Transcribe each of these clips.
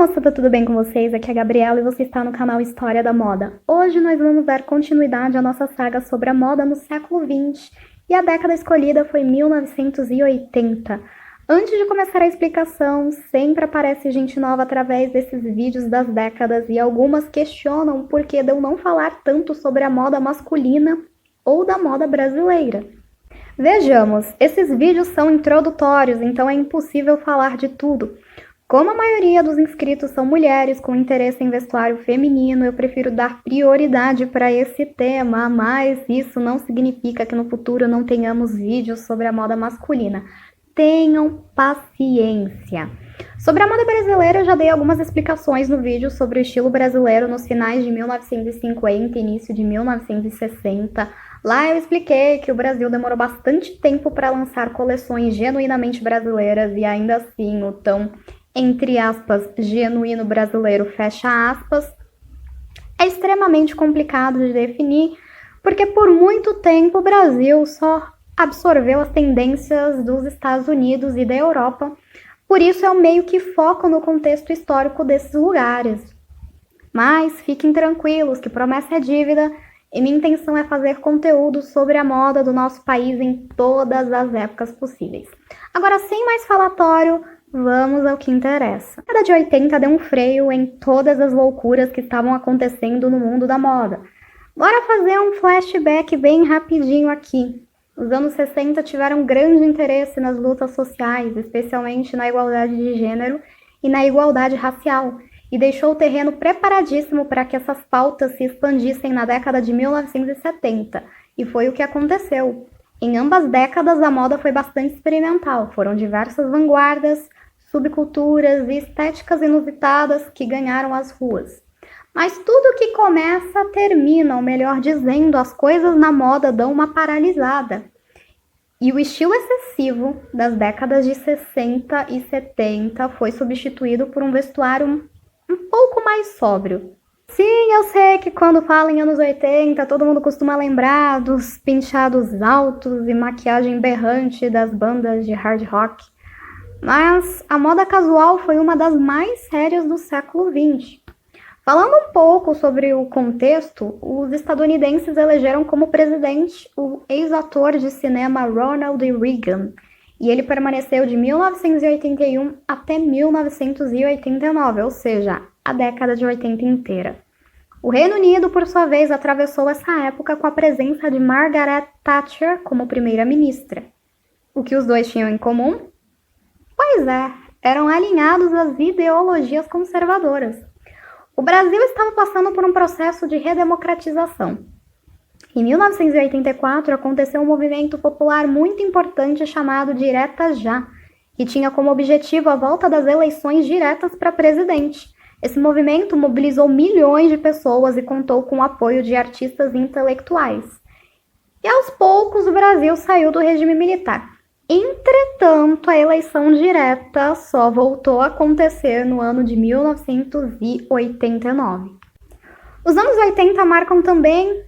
moçada, tudo bem com vocês? Aqui é a Gabriela e você está no canal História da Moda. Hoje nós vamos dar continuidade à nossa saga sobre a moda no século XX e a década escolhida foi 1980. Antes de começar a explicação, sempre aparece gente nova através desses vídeos das décadas e algumas questionam o porquê de eu não falar tanto sobre a moda masculina ou da moda brasileira. Vejamos, esses vídeos são introdutórios, então é impossível falar de tudo. Como a maioria dos inscritos são mulheres com interesse em vestuário feminino, eu prefiro dar prioridade para esse tema, mas isso não significa que no futuro não tenhamos vídeos sobre a moda masculina. Tenham paciência. Sobre a moda brasileira, eu já dei algumas explicações no vídeo sobre o estilo brasileiro nos finais de 1950 e início de 1960. Lá eu expliquei que o Brasil demorou bastante tempo para lançar coleções genuinamente brasileiras e ainda assim o tão, entre aspas, genuíno brasileiro, fecha aspas, é extremamente complicado de definir, porque por muito tempo o Brasil só absorveu as tendências dos Estados Unidos e da Europa, por isso eu meio que foco no contexto histórico desses lugares. Mas fiquem tranquilos que promessa é dívida e minha intenção é fazer conteúdo sobre a moda do nosso país em todas as épocas possíveis. Agora, sem mais falatório, vamos ao que interessa. A década de 80 deu um freio em todas as loucuras que estavam acontecendo no mundo da moda. Bora fazer um flashback bem rapidinho aqui. Os anos 60 tiveram grande interesse nas lutas sociais, especialmente na igualdade de gênero e na igualdade racial, e deixou o terreno preparadíssimo para que essas pautas se expandissem na década de 1970, e foi o que aconteceu. Em ambas décadas, a moda foi bastante experimental, foram diversas vanguardas, subculturas e estéticas inusitadas que ganharam as ruas. Mas tudo que começa termina, ou melhor dizendo, as coisas na moda dão uma paralisada. E o estilo excessivo das décadas de 60 e 70 foi substituído por um vestuário um pouco mais sóbrio. Sim, eu sei que quando fala em anos 80, todo mundo costuma lembrar dos penteados altos e maquiagem berrante das bandas de hard rock. Mas a moda casual foi uma das mais sérias do século XX. Falando um pouco sobre o contexto, os estadunidenses elegeram como presidente o ex-ator de cinema Ronald Reagan, e ele permaneceu de 1981 até 1989, ou seja, a década de 80 inteira. O Reino Unido, por sua vez, atravessou essa época com a presença de Margaret Thatcher como primeira-ministra. O que os dois tinham em comum? Pois é, eram alinhados às ideologias conservadoras. O Brasil estava passando por um processo de redemocratização. Em 1984, aconteceu um movimento popular muito importante chamado Direta Já, que tinha como objetivo a volta das eleições diretas para presidente. Esse movimento mobilizou milhões de pessoas e contou com o apoio de artistas intelectuais. E aos poucos o Brasil saiu do regime militar. Entretanto, a eleição direta só voltou a acontecer no ano de 1989. Os anos 80 marcam também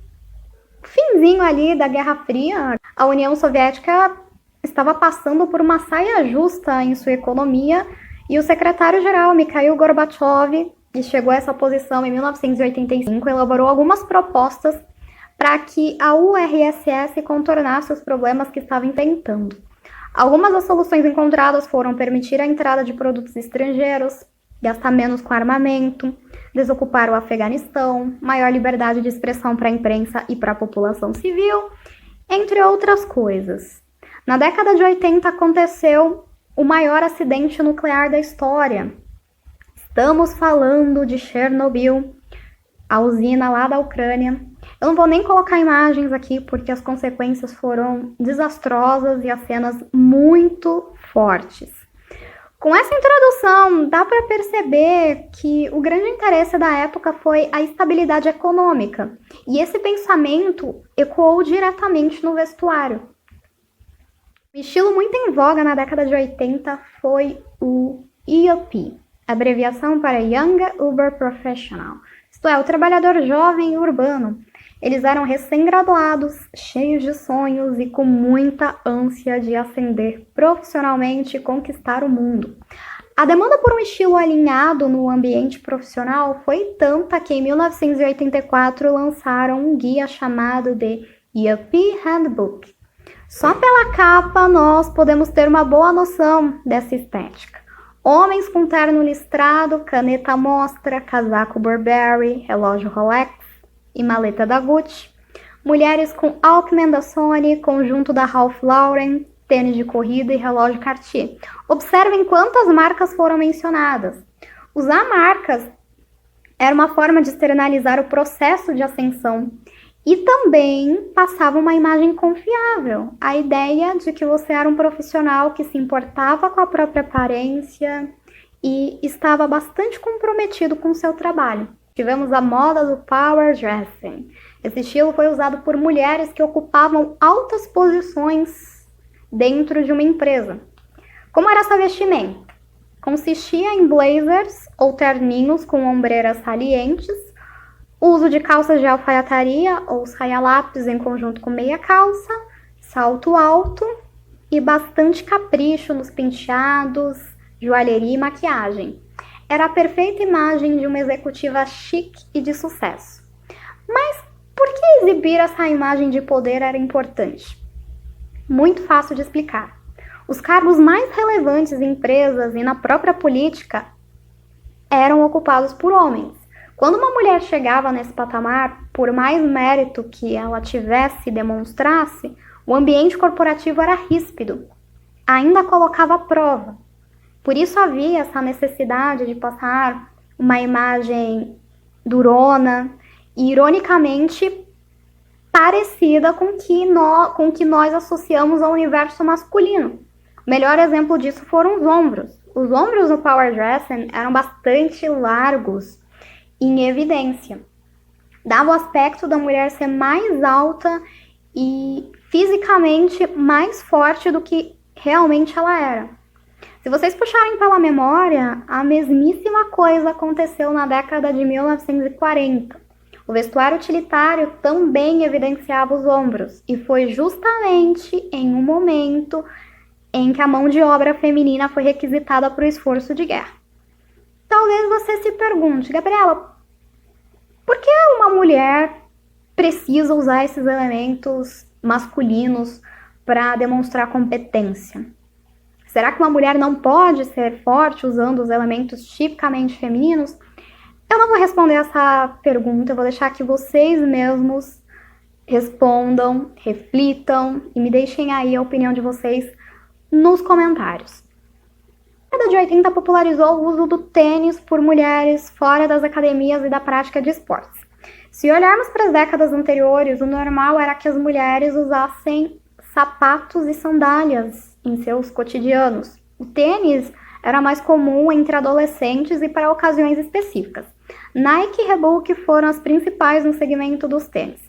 o finzinho ali da Guerra Fria. A União Soviética estava passando por uma saia justa em sua economia e o secretário-geral Mikhail Gorbachev, que chegou a essa posição em 1985, elaborou algumas propostas para que a URSS contornasse os problemas que estava enfrentando. Algumas das soluções encontradas foram permitir a entrada de produtos estrangeiros, gastar menos com armamento, desocupar o Afeganistão, maior liberdade de expressão para a imprensa e para a população civil, entre outras coisas. Na década de 80 aconteceu o maior acidente nuclear da história. Estamos falando de Chernobyl, a usina lá da Ucrânia. Eu não vou nem colocar imagens aqui porque as consequências foram desastrosas e as cenas muito fortes. Com essa introdução, dá para perceber que o grande interesse da época foi a estabilidade econômica, e esse pensamento ecoou diretamente no vestuário. Um estilo muito em voga na década de 80 foi o EUP, abreviação para Young Urban Professional, isto é, o trabalhador jovem e urbano. Eles eram recém-graduados, cheios de sonhos e com muita ânsia de ascender profissionalmente e conquistar o mundo. A demanda por um estilo alinhado no ambiente profissional foi tanta que em 1984 lançaram um guia chamado de Yuppie Handbook. Só pela capa nós podemos ter uma boa noção dessa estética. Homens com terno listrado, caneta à mostra, casaco Burberry, relógio Rolex e maleta da Gucci. Mulheres com Walkman da Sony, conjunto da Ralph Lauren, tênis de corrida e relógio Cartier. Observem quantas marcas foram mencionadas. Usar marcas era uma forma de externalizar o processo de ascensão e também passava uma imagem confiável. A ideia de que você era um profissional que se importava com a própria aparência e estava bastante comprometido com o seu trabalho. Tivemos a moda do power dressing. Esse estilo foi usado por mulheres que ocupavam altas posições dentro de uma empresa. Como era essa vestimenta? Consistia em blazers ou terninhos com ombreiras salientes, uso de calças de alfaiataria ou saia-lápis em conjunto com meia calça, salto alto e bastante capricho nos penteados, joalheria e maquiagem. Era a perfeita imagem de uma executiva chique e de sucesso. Mas por que exibir essa imagem de poder era importante? Muito fácil de explicar. Os cargos mais relevantes em empresas e na própria política eram ocupados por homens. Quando uma mulher chegava nesse patamar, por mais mérito que ela tivesse e demonstrasse, o ambiente corporativo era ríspido, ainda colocava à prova. Por isso havia essa necessidade de passar uma imagem durona e, ironicamente, parecida com o que nós associamos ao universo masculino. O melhor exemplo disso foram os ombros. Os ombros no power dressing eram bastante largos e em evidência. Dava o aspecto da mulher ser mais alta e fisicamente mais forte do que realmente ela era. Se vocês puxarem pela memória, a mesmíssima coisa aconteceu na década de 1940. O vestuário utilitário também evidenciava os ombros, e foi justamente em um momento em que a mão de obra feminina foi requisitada para o esforço de guerra. Talvez você se pergunte, Gabriela, por que uma mulher precisa usar esses elementos masculinos para demonstrar competência? Será que uma mulher não pode ser forte usando os elementos tipicamente femininos? Eu não vou responder essa pergunta, eu vou deixar que vocês mesmos respondam, reflitam e me deixem aí a opinião de vocês nos comentários. A década de 80 popularizou o uso do tênis por mulheres fora das academias e da prática de esportes. Se olharmos para as décadas anteriores, o normal era que as mulheres usassem sapatos e sandálias em seus cotidianos. O tênis era mais comum entre adolescentes e para ocasiões específicas. Nike e Reebok foram as principais no segmento dos tênis.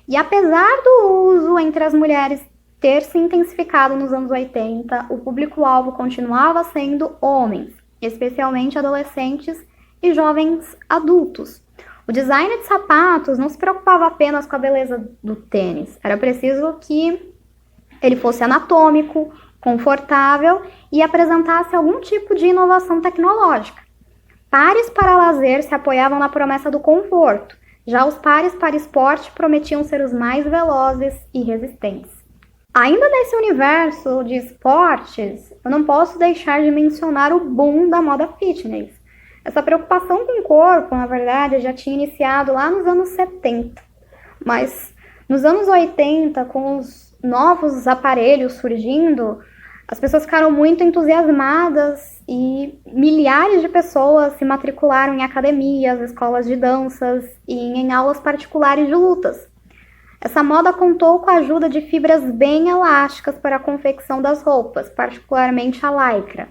E apesar do uso entre as mulheres ter se intensificado nos anos 80, o público-alvo continuava sendo homens, especialmente adolescentes e jovens adultos. O design de sapatos não se preocupava apenas com a beleza do tênis. Era preciso que ele fosse anatômico, confortável e apresentasse algum tipo de inovação tecnológica. Pares para lazer se apoiavam na promessa do conforto, já os pares para esporte prometiam ser os mais velozes e resistentes. Ainda nesse universo de esportes, eu não posso deixar de mencionar o boom da moda fitness. Essa preocupação com o corpo, na verdade, já tinha iniciado lá nos anos 70, mas nos anos 80, com os novos aparelhos surgindo, as pessoas ficaram muito entusiasmadas e milhares de pessoas se matricularam em academias, escolas de danças e em aulas particulares de lutas. Essa moda contou com a ajuda de fibras bem elásticas para a confecção das roupas, particularmente a lycra.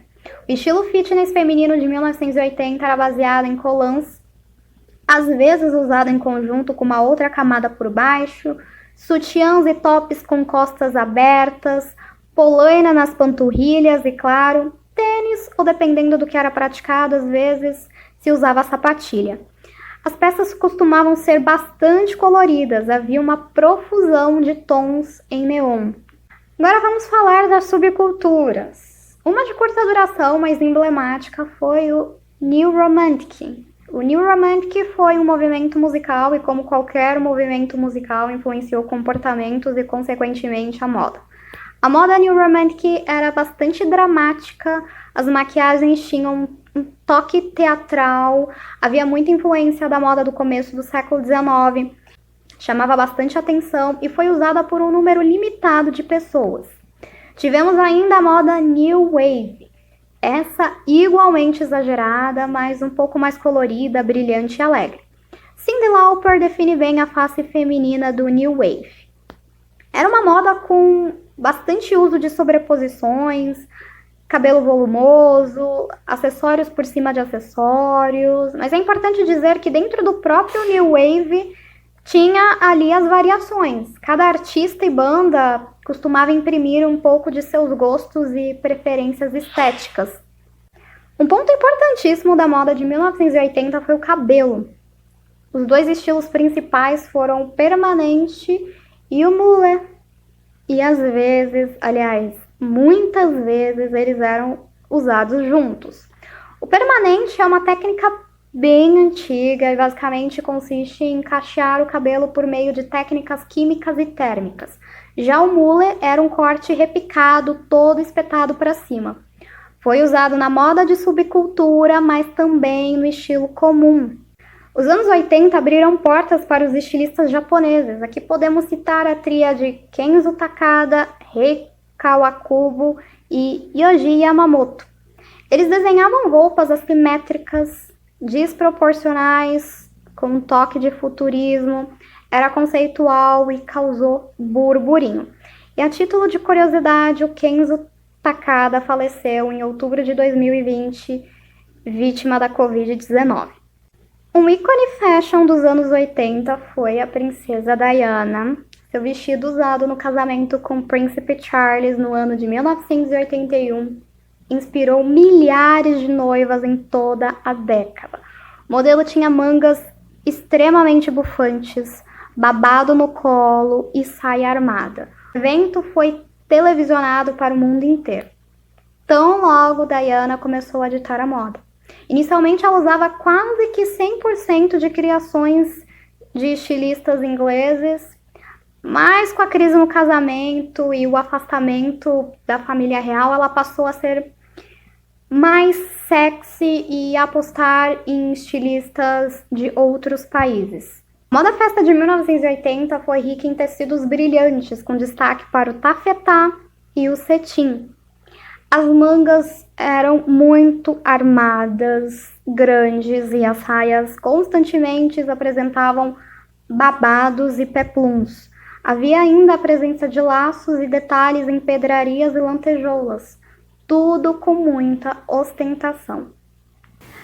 O estilo fitness feminino de 1980 era baseado em collants, às vezes usado em conjunto com uma outra camada por baixo, sutiãs e tops com costas abertas, polaina nas panturrilhas e, claro, tênis, ou dependendo do que era praticado, às vezes se usava sapatilha. As peças costumavam ser bastante coloridas, havia uma profusão de tons em neon. Agora vamos falar das subculturas. Uma de curta duração, mas emblemática, foi o New Romantic. O New Romantic foi um movimento musical e, como qualquer movimento musical, influenciou comportamentos e, consequentemente, a moda. A moda New Romantic era bastante dramática, as maquiagens tinham um toque teatral, havia muita influência da moda do começo do século XIX, chamava bastante atenção e foi usada por um número limitado de pessoas. Tivemos ainda a moda New Wave, essa igualmente exagerada, mas um pouco mais colorida, brilhante e alegre. Cyndi Lauper define bem a face feminina do New Wave. Era uma moda com bastante uso de sobreposições, cabelo volumoso, acessórios por cima de acessórios, mas é importante dizer que dentro do próprio New Wave tinha ali as variações. Cada artista e banda costumava imprimir um pouco de seus gostos e preferências estéticas. Um ponto importantíssimo da moda de 1980 foi o cabelo. Os dois estilos principais foram o permanente e o moulet. E às vezes, aliás, muitas vezes eles eram usados juntos. O permanente é uma técnica bem antiga e basicamente consiste em cachear o cabelo por meio de técnicas químicas e térmicas. Já o moulet era um corte repicado, todo espetado para cima. Foi usado na moda de subcultura, mas também no estilo comum. Os anos 80 abriram portas para os estilistas japoneses. Aqui podemos citar a tríade Kenzo Takada, Rei Kawakubo e Yohji Yamamoto. Eles desenhavam roupas assimétricas, desproporcionais, com um toque de futurismo, era conceitual e causou burburinho. E a título de curiosidade, o Kenzo Takada faleceu em outubro de 2020, vítima da Covid-19. Um ícone fashion dos anos 80 foi a princesa Diana. Seu vestido usado no casamento com o príncipe Charles no ano de 1981 inspirou milhares de noivas em toda a década. O modelo tinha mangas extremamente bufantes, babado no colo e saia armada. O evento foi televisionado para o mundo inteiro. Tão logo Diana começou a ditar a moda. Inicialmente ela usava quase que 100% de criações de estilistas ingleses, mas com a crise no casamento e o afastamento da família real, ela passou a ser mais sexy e apostar em estilistas de outros países. A moda festa de 1980 foi rica em tecidos brilhantes, com destaque para o tafetá e o cetim. As mangas eram muito armadas, grandes, e as saias constantemente apresentavam babados e pepluns. Havia ainda a presença de laços e detalhes em pedrarias e lantejoulas, tudo com muita ostentação.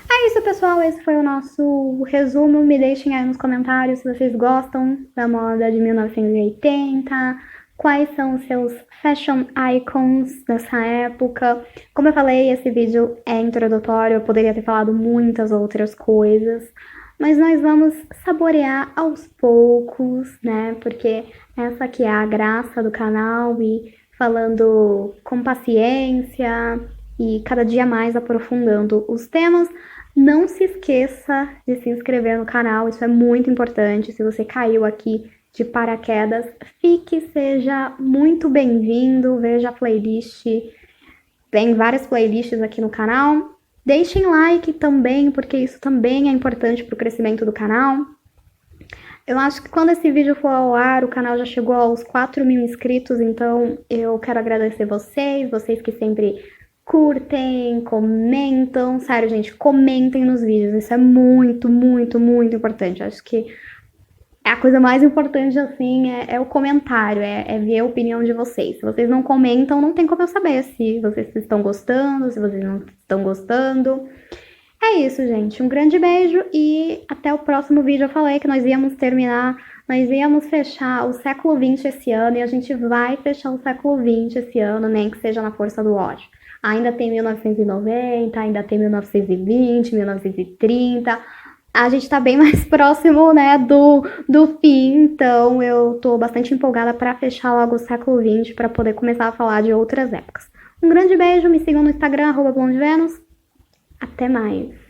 É isso, pessoal, esse foi o nosso resumo. Me deixem aí nos comentários se vocês gostam da moda de 1980, quais são os seus fashion icons dessa época. Como eu falei, esse vídeo é introdutório, eu poderia ter falado muitas outras coisas, mas nós vamos saborear aos poucos, né? Porque essa aqui é a graça do canal, e falando com paciência e cada dia mais aprofundando os temas. Não se esqueça de se inscrever no canal, isso é muito importante. Se você caiu aqui de paraquedas, seja muito bem-vindo, veja a playlist, tem várias playlists aqui no canal. Deixem like também, porque isso também é importante para o crescimento do canal. Eu acho que quando esse vídeo for ao ar, o canal já chegou aos 4.000 inscritos, então eu quero agradecer vocês que sempre curtem, comentam. Sério, gente, comentem nos vídeos, isso é muito, muito, muito importante. Eu acho que a coisa mais importante, assim, é o comentário, é ver a opinião de vocês. Se vocês não comentam, não tem como eu saber se vocês estão gostando, se vocês não estão gostando. É isso, gente. Um grande beijo e até o próximo vídeo. Eu falei que nós íamos fechar o século XX esse ano, e a gente vai fechar o século XX esse ano, nem que seja na força do ódio. Ainda tem 1990, ainda tem 1920, 1930... A gente tá bem mais próximo, né, do fim, então eu tô bastante empolgada para fechar logo o século XX para poder começar a falar de outras épocas. Um grande beijo, me sigam no Instagram, @blondevenus. Até mais!